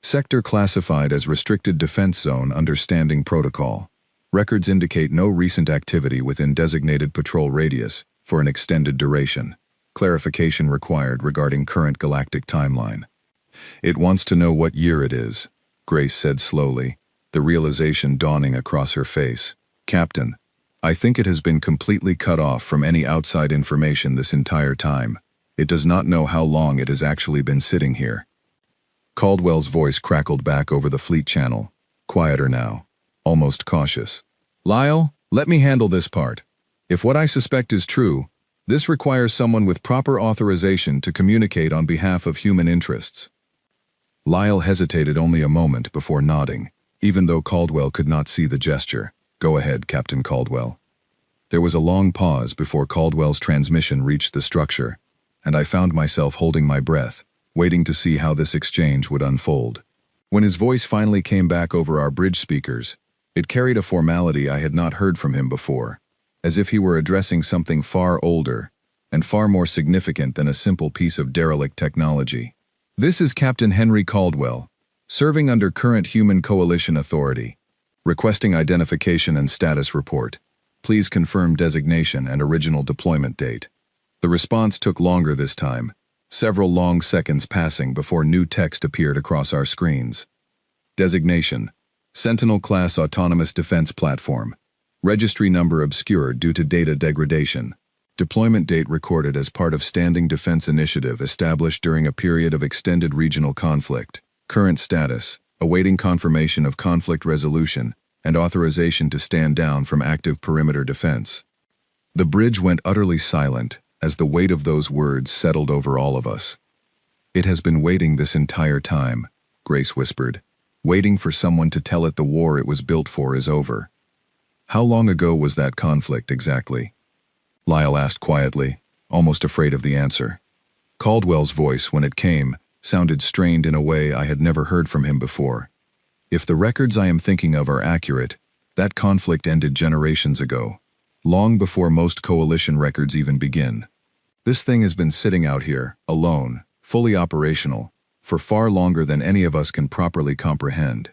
"Sector classified as Restricted Defense Zone under Standing Protocol. Records indicate no recent activity within designated patrol radius for an extended duration. Clarification required regarding current galactic timeline." "It wants to know what year it is," Grace said slowly, the realization dawning across her face. "Captain, I think it has been completely cut off from any outside information this entire time. It does not know how long it has actually been sitting here." Caldwell's voice crackled back over the fleet channel, quieter now, almost cautious. "Lyle, let me handle this part. If what I suspect is true, this requires someone with proper authorization to communicate on behalf of human interests." Lyle hesitated only a moment before nodding, even though Caldwell could not see the gesture. "Go ahead, Captain Caldwell." There was a long pause before Caldwell's transmission reached the structure, and I found myself holding my breath, waiting to see how this exchange would unfold. When his voice finally came back over our bridge speakers, it carried a formality I had not heard from him before, as if he were addressing something far older and far more significant than a simple piece of derelict technology. "This is Captain Henry Caldwell, serving under current Human Coalition authority. Requesting identification and status report. Please confirm designation and original deployment date." The response took longer this time, several long seconds passing before new text appeared across our screens. Designation: Sentinel-class autonomous defense platform. Registry number obscured due to data degradation. Deployment date recorded as part of Standing Defense Initiative established during a period of extended regional conflict. Current status: awaiting confirmation of conflict resolution and authorization to stand down from active perimeter defense. The bridge went utterly silent as the weight of those words settled over all of us. "It has been waiting this entire time," Grace whispered, "waiting for someone to tell it the war it was built for is over." "How long ago was that conflict exactly?" Lyle asked quietly, almost afraid of the answer. Caldwell's voice, when it came, sounded strained in a way I had never heard from him before. "If the records I am thinking of are accurate, that conflict ended generations ago, long before most coalition records even begin. This thing has been sitting out here, alone, fully operational, for far longer than any of us can properly comprehend.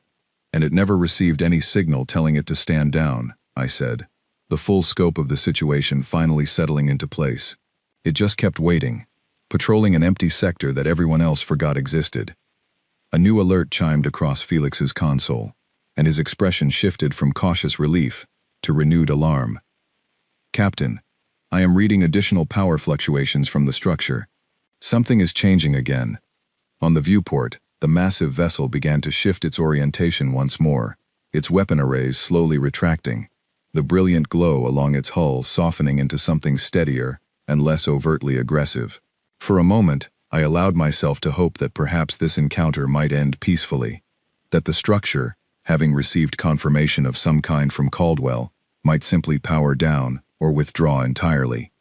And it never received any signal telling it to stand down," I said, the full scope of the situation finally settling into place. "It just kept waiting, patrolling an empty sector that everyone else forgot existed." A new alert chimed across Felix's console, and his expression shifted from cautious relief to renewed alarm. "Captain, I am reading additional power fluctuations from the structure. Something is changing again." On the viewport, the massive vessel began to shift its orientation once more, its weapon arrays slowly retracting, the brilliant glow along its hull softening into something steadier and less overtly aggressive. For a moment, I allowed myself to hope that perhaps this encounter might end peacefully, that the structure, having received confirmation of some kind from Caldwell, might simply power down or withdraw entirely.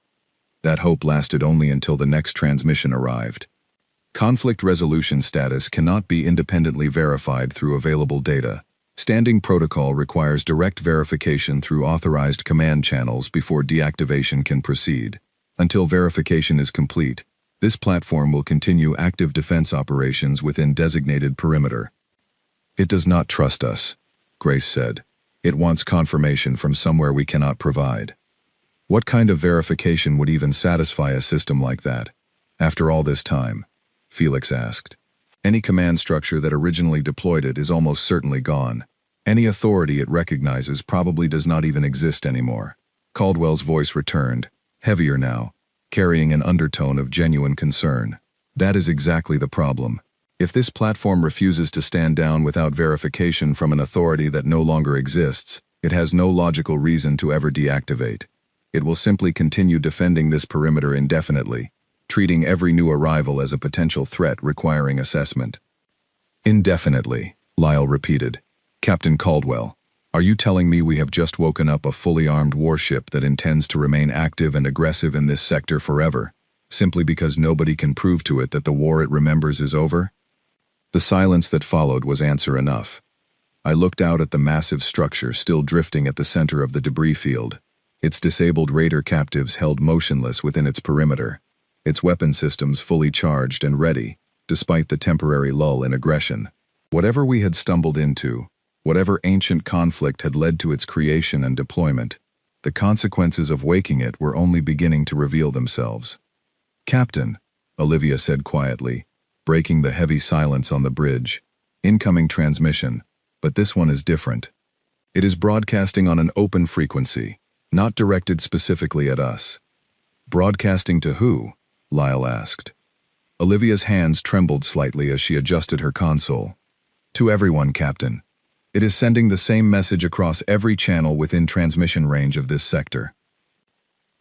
That hope lasted only until the next transmission arrived. "Conflict resolution status cannot be independently verified through available data. Standing protocol requires direct verification through authorized command channels before deactivation can proceed. Until verification is complete, this platform will continue active defense operations within designated perimeter." "It does not trust us," Grace said. "It wants confirmation from somewhere we cannot provide." "What kind of verification would even satisfy a system like that, after all this time?" Felix asked. "Any command structure that originally deployed it is almost certainly gone. Any authority it recognizes probably does not even exist anymore." Caldwell's voice returned, heavier now, carrying an undertone of genuine concern. "That is exactly the problem. If this platform refuses to stand down without verification from an authority that no longer exists, it has no logical reason to ever deactivate. It will simply continue defending this perimeter indefinitely, treating every new arrival as a potential threat requiring assessment." "Indefinitely," Lyle repeated. "Captain Caldwell, are you telling me we have just woken up a fully armed warship that intends to remain active and aggressive in this sector forever, simply because nobody can prove to it that the war it remembers is over?" The silence that followed was answer enough. I looked out at the massive structure still drifting at the center of the debris field, its disabled raider captives held motionless within its perimeter, its weapon systems fully charged and ready, despite the temporary lull in aggression. Whatever we had stumbled into, whatever ancient conflict had led to its creation and deployment, the consequences of waking it were only beginning to reveal themselves. "Captain," Olivia said quietly, breaking the heavy silence on the bridge, "incoming transmission, but this one is different. It is broadcasting on an open frequency, not directed specifically at us." "Broadcasting to who?" Lyle asked. Olivia's hands trembled slightly as she adjusted her console. "To everyone, Captain. It is sending the same message across every channel within transmission range of this sector."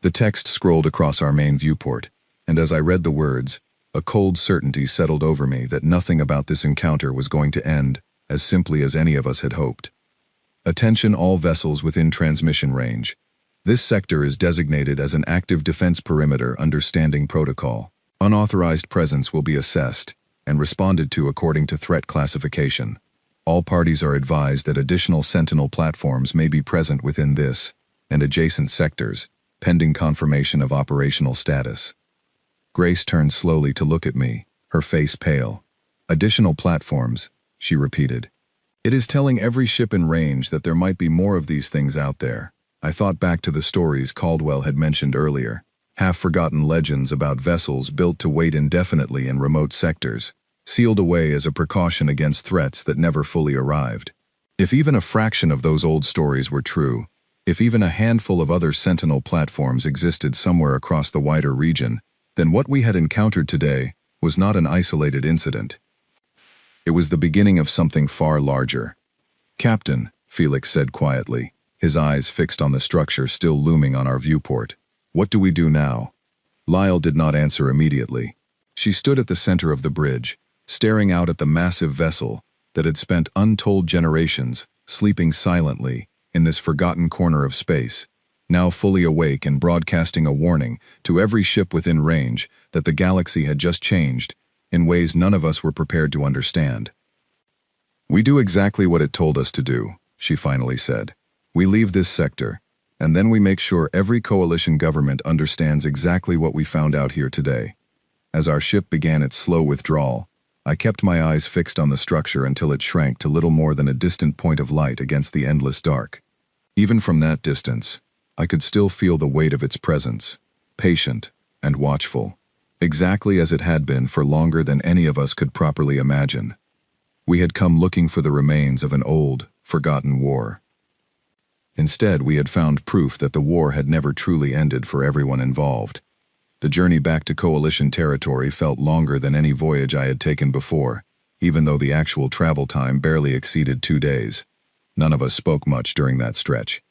The text scrolled across our main viewport, and as I read the words, a cold certainty settled over me that nothing about this encounter was going to end as simply as any of us had hoped. "Attention all vessels within transmission range. This sector is designated as an active defense perimeter under standing protocol. Unauthorized presence will be assessed and responded to according to threat classification. All parties are advised that additional Sentinel platforms may be present within this and adjacent sectors, pending confirmation of operational status. Grace turned slowly to look at me, her face pale. Additional platforms, she repeated. It is telling every ship in range that there might be more of these things out there. I thought back to the stories Caldwell had mentioned earlier, half-forgotten legends about vessels built to wait indefinitely in remote sectors, sealed away as a precaution against threats that never fully arrived. If even a fraction of those old stories were true, if even a handful of other Sentinel platforms existed somewhere across the wider region, then what we had encountered today was not an isolated incident. It was the beginning of something far larger. "Captain," Felix said quietly, his eyes fixed on the structure still looming on our viewport. "What do we do now?" Lyle did not answer immediately. She stood at the center of the bridge, staring out at the massive vessel that had spent untold generations sleeping silently in this forgotten corner of space, now fully awake and broadcasting a warning to every ship within range that the galaxy had just changed in ways none of us were prepared to understand. "We do exactly what it told us to do," she finally said. "We leave this sector, and then we make sure every coalition government understands exactly what we found out here today." As our ship began its slow withdrawal, I kept my eyes fixed on the structure until it shrank to little more than a distant point of light against the endless dark. Even from that distance, I could still feel the weight of its presence, patient and watchful, exactly as it had been for longer than any of us could properly imagine. We had come looking for the remains of an old, forgotten war. Instead, we had found proof that the war had never truly ended for everyone involved. The journey back to Coalition territory felt longer than any voyage I had taken before, even though the actual travel time barely exceeded 2 days. None of us spoke much during that stretch.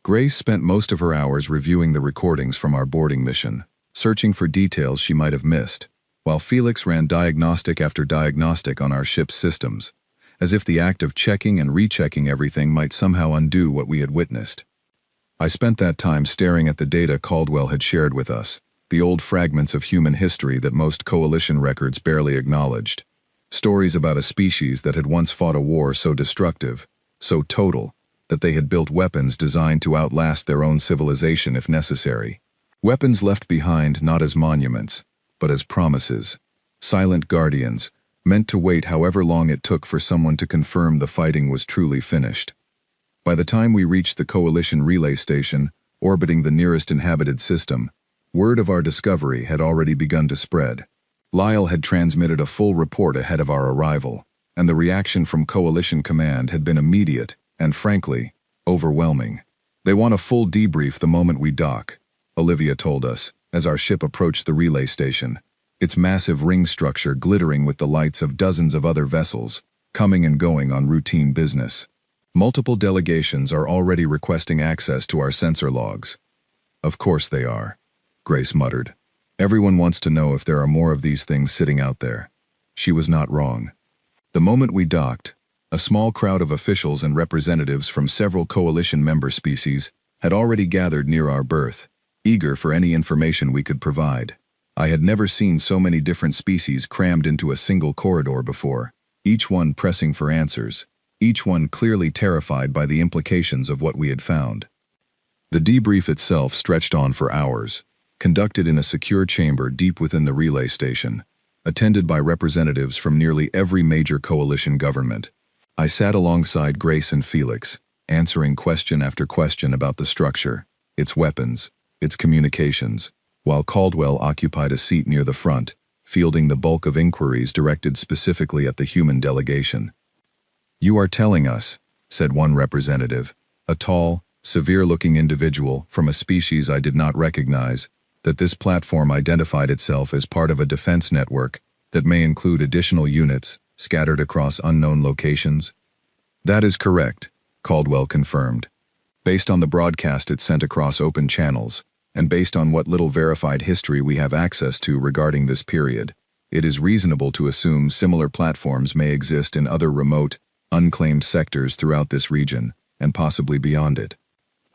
Grace spent most of her hours reviewing the recordings from our boarding mission, searching for details she might have missed, while Felix ran diagnostic after diagnostic on our ship's systems, as if the act of checking and rechecking everything might somehow undo what we had witnessed. I spent that time staring at the data Caldwell had shared with us, the old fragments of human history that most coalition records barely acknowledged. Stories about a species that had once fought a war so destructive, so total, that they had built weapons designed to outlast their own civilization if necessary. Weapons left behind not as monuments, but as promises. Silent guardians, meant to wait however long it took for someone to confirm the fighting was truly finished. By the time we reached the Coalition relay station, orbiting the nearest inhabited system, word of our discovery had already begun to spread. Lyle had transmitted a full report ahead of our arrival, and the reaction from Coalition Command had been immediate and, frankly, overwhelming. "They want a full debrief the moment we dock," Olivia told us, as our ship approached the relay station, its massive ring structure glittering with the lights of dozens of other vessels, coming and going on routine business. "Multiple delegations are already requesting access to our sensor logs." "Of course they are," Grace muttered. "Everyone wants to know if there are more of these things sitting out there." She was not wrong. The moment we docked, a small crowd of officials and representatives from several coalition member species had already gathered near our berth, eager for any information we could provide. I had never seen so many different species crammed into a single corridor before, each one pressing for answers, each one clearly terrified by the implications of what we had found. The debrief itself stretched on for hours, conducted in a secure chamber deep within the relay station, attended by representatives from nearly every major coalition government. I sat alongside Grace and Felix, answering question after question about the structure, its weapons, its communications, while Caldwell occupied a seat near the front, fielding the bulk of inquiries directed specifically at the human delegation. "You are telling us," said one representative, a tall, severe-looking individual from a species I did not recognize, "that this platform identified itself as part of a defense network that may include additional units scattered across unknown locations?" "That is correct," Caldwell confirmed. "Based on the broadcast it sent across open channels, and based on what little verified history we have access to regarding this period, it is reasonable to assume similar platforms may exist in other remote, unclaimed sectors throughout this region, and possibly beyond it."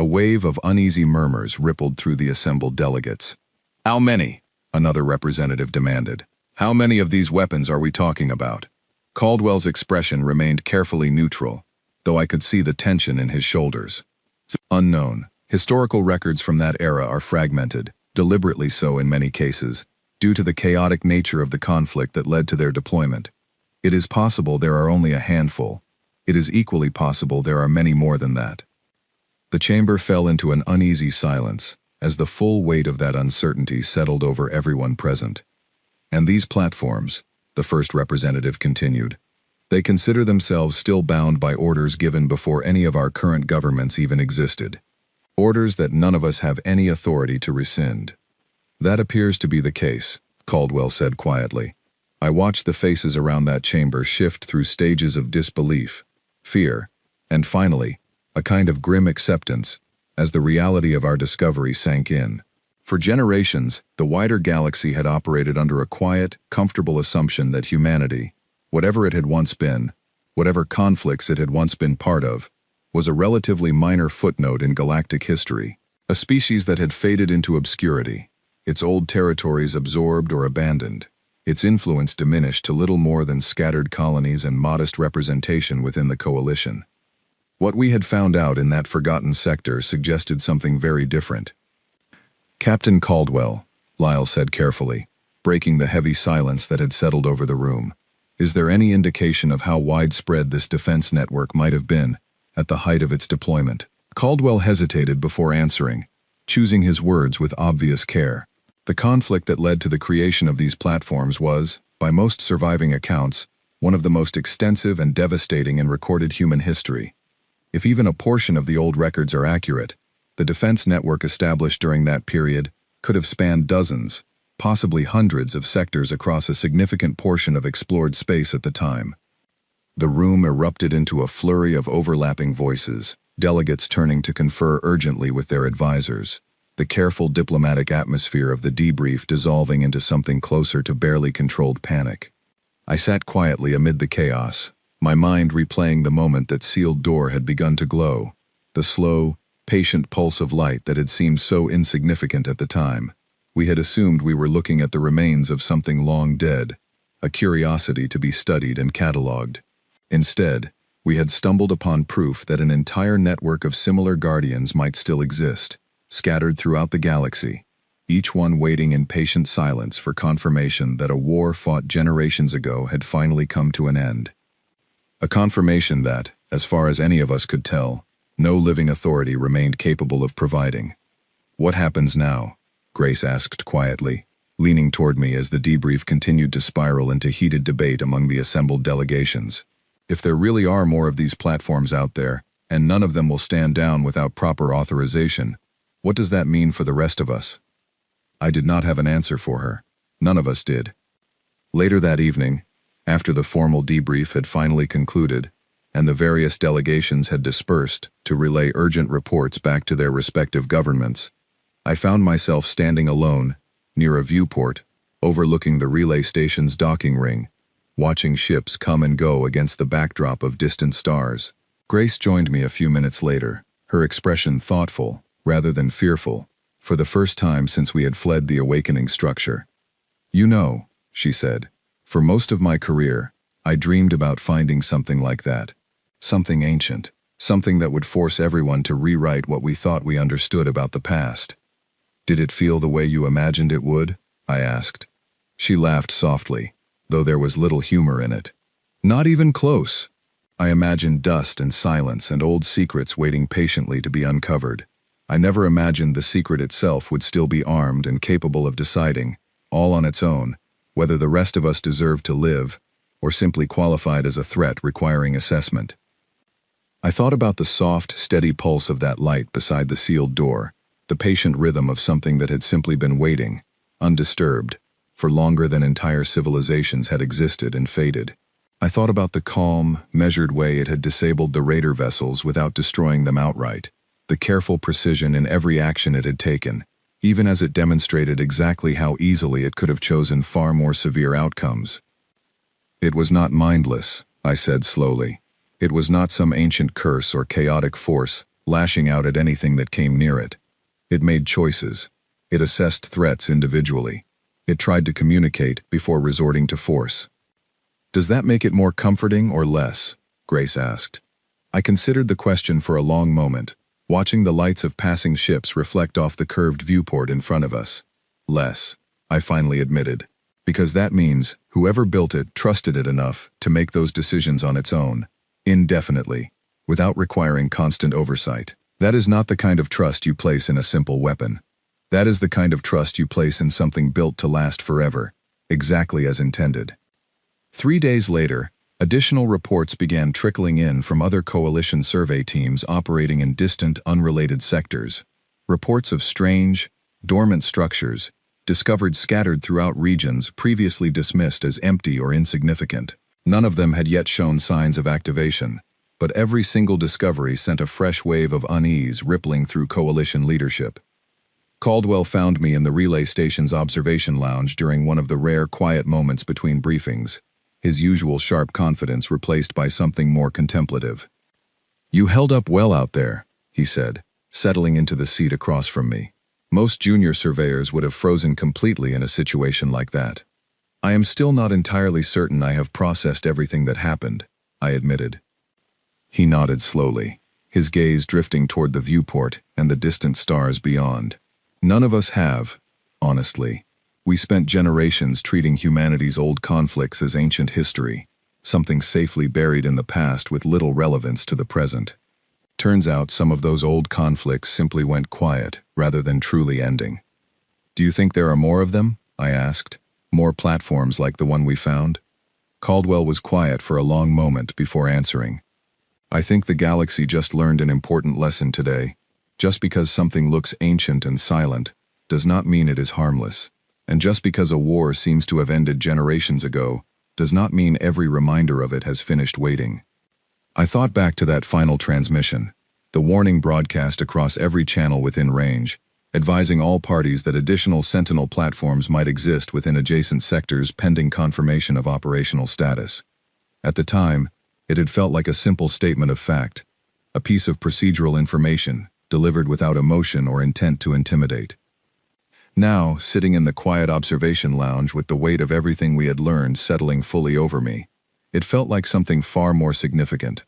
A wave of uneasy murmurs rippled through the assembled delegates. "How many?" another representative demanded. "How many of these weapons are we talking about?" Caldwell's expression remained carefully neutral, though I could see the tension in his shoulders. Unknown. Historical records from that era are fragmented, deliberately so in many cases, due to the chaotic nature of the conflict that led to their deployment. It is possible there are only a handful. It is equally possible there are many more than that. The chamber fell into an uneasy silence, as the full weight of that uncertainty settled over everyone present. "And these platforms," the first representative continued, "they consider themselves still bound by orders given before any of our current governments even existed. Orders that none of us have any authority to rescind." "That appears to be the case," Caldwell said quietly. I watched the faces around that chamber shift through stages of disbelief, fear, and finally, a kind of grim acceptance, as the reality of our discovery sank in. For generations, the wider galaxy had operated under a quiet, comfortable assumption that humanity, whatever it had once been, whatever conflicts it had once been part of, was a relatively minor footnote in galactic history, a species that had faded into obscurity, its old territories absorbed or abandoned, its influence diminished to little more than scattered colonies and modest representation within the coalition. What we had found out in that forgotten sector suggested something very different. "Captain Caldwell," Lyle said carefully, breaking the heavy silence that had settled over the room, "is there any indication of how widespread this defense network might have been at the height of its deployment?" Caldwell hesitated before answering, choosing his words with obvious care. The conflict that led to the creation of these platforms was, by most surviving accounts, one of the most extensive and devastating in recorded human history. If even a portion of the old records are accurate, the defense network established during that period could have spanned dozens, possibly hundreds of sectors across a significant portion of explored space at the time. The room erupted into a flurry of overlapping voices, delegates turning to confer urgently with their advisors, the careful diplomatic atmosphere of the debrief dissolving into something closer to barely controlled panic. I sat quietly amid the chaos, my mind replaying the moment that sealed door had begun to glow, the slow, patient pulse of light that had seemed so insignificant at the time. We had assumed we were looking at the remains of something long dead, a curiosity to be studied and catalogued. Instead, we had stumbled upon proof that an entire network of similar guardians might still exist, scattered throughout the galaxy, each one waiting in patient silence for confirmation that a war fought generations ago had finally come to an end. A confirmation that, as far as any of us could tell, no living authority remained capable of providing. "What happens now?" Grace asked quietly, leaning toward me as the debrief continued to spiral into heated debate among the assembled delegations. "If there really are more of these platforms out there, and none of them will stand down without proper authorization, what does that mean for the rest of us?" I did not have an answer for her. None of us did. Later that evening, after the formal debrief had finally concluded, and the various delegations had dispersed to relay urgent reports back to their respective governments, I found myself standing alone, near a viewport, overlooking the relay station's docking ring, watching ships come and go against the backdrop of distant stars. Grace joined me a few minutes later, her expression thoughtful, rather than fearful, for the first time since we had fled the awakening structure. "You know," she said, "for most of my career, I dreamed about finding something like that. Something ancient, something that would force everyone to rewrite what we thought we understood about the past." "Did it feel the way you imagined it would?" I asked. She laughed softly, though there was little humor in it. "Not even close. I imagined dust and silence and old secrets waiting patiently to be uncovered. I never imagined the secret itself would still be armed and capable of deciding, all on its own, whether the rest of us deserved to live, or simply qualified as a threat requiring assessment." I thought about the soft, steady pulse of that light beside the sealed door, the patient rhythm of something that had simply been waiting, undisturbed, for longer than entire civilizations had existed and faded. I thought about the calm, measured way it had disabled the raider vessels without destroying them outright, the careful precision in every action it had taken, even as it demonstrated exactly how easily it could have chosen far more severe outcomes. "It was not mindless," I said slowly. "It was not some ancient curse or chaotic force lashing out at anything that came near it. It made choices. It assessed threats individually. It tried to communicate before resorting to force. "Does that make it more comforting or less?" Grace asked. I considered the question for a long moment, watching the lights of passing ships reflect off the curved viewport in front of us. "Less," I finally admitted, "because that means whoever built it trusted it enough to make those decisions on its own, indefinitely, without requiring constant oversight. That is not the kind of trust you place in a simple weapon. That is the kind of trust you place in something built to last forever, exactly as intended." 3 days later, additional reports began trickling in from other coalition survey teams operating in distant, unrelated sectors. Reports of strange, dormant structures, discovered scattered throughout regions previously dismissed as empty or insignificant. None of them had yet shown signs of activation, but every single discovery sent a fresh wave of unease rippling through coalition leadership. Caldwell found me in the relay station's observation lounge during one of the rare quiet moments between briefings, his usual sharp confidence replaced by something more contemplative. "You held up well out there," he said, settling into the seat across from me. "Most junior surveyors would have frozen completely in a situation like that." "I am still not entirely certain I have processed everything that happened," I admitted. He nodded slowly, his gaze drifting toward the viewport and the distant stars beyond. "None of us have, honestly. We spent generations treating humanity's old conflicts as ancient history, something safely buried in the past with little relevance to the present. Turns out some of those old conflicts simply went quiet rather than truly ending." "Do you think there are more of them?" I asked. "More platforms like the one we found?" Caldwell was quiet for a long moment before answering. "I think the galaxy just learned an important lesson today. Just because something looks ancient and silent does not mean it is harmless. And just because a war seems to have ended generations ago does not mean every reminder of it has finished waiting." I thought back to that final transmission, the warning broadcast across every channel within range, advising all parties that additional Sentinel platforms might exist within adjacent sectors pending confirmation of operational status. At the time, it had felt like a simple statement of fact, a piece of procedural information delivered without emotion or intent to intimidate. Now, sitting in the quiet observation lounge with the weight of everything we had learned settling fully over me, it felt like something far more significant.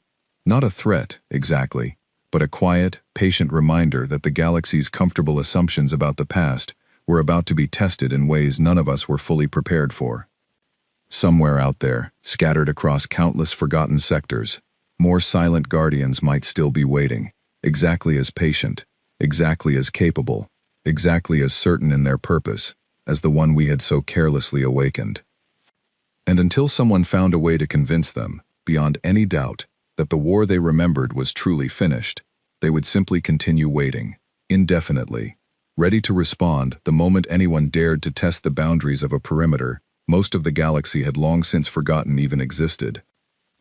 Not a threat, exactly, but a quiet, patient reminder that the galaxy's comfortable assumptions about the past were about to be tested in ways none of us were fully prepared for. Somewhere out there, scattered across countless forgotten sectors, more silent guardians might still be waiting, exactly as patient, exactly as capable, exactly as certain in their purpose as the one we had so carelessly awakened. And until someone found a way to convince them, beyond any doubt, that the war they remembered was truly finished, they would simply continue waiting, indefinitely, ready to respond the moment anyone dared to test the boundaries of a perimeter most of the galaxy had long since forgotten even existed.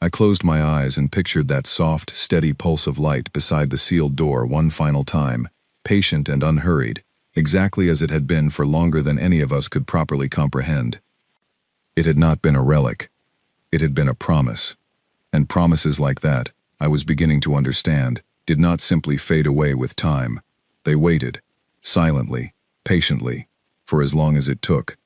I closed my eyes and pictured that soft, steady pulse of light beside the sealed door one final time, patient and unhurried, exactly as it had been for longer than any of us could properly comprehend. It had not been a relic. It had been a promise. And promises like that, I was beginning to understand, did not simply fade away with time. They waited, silently, patiently, for as long as it took.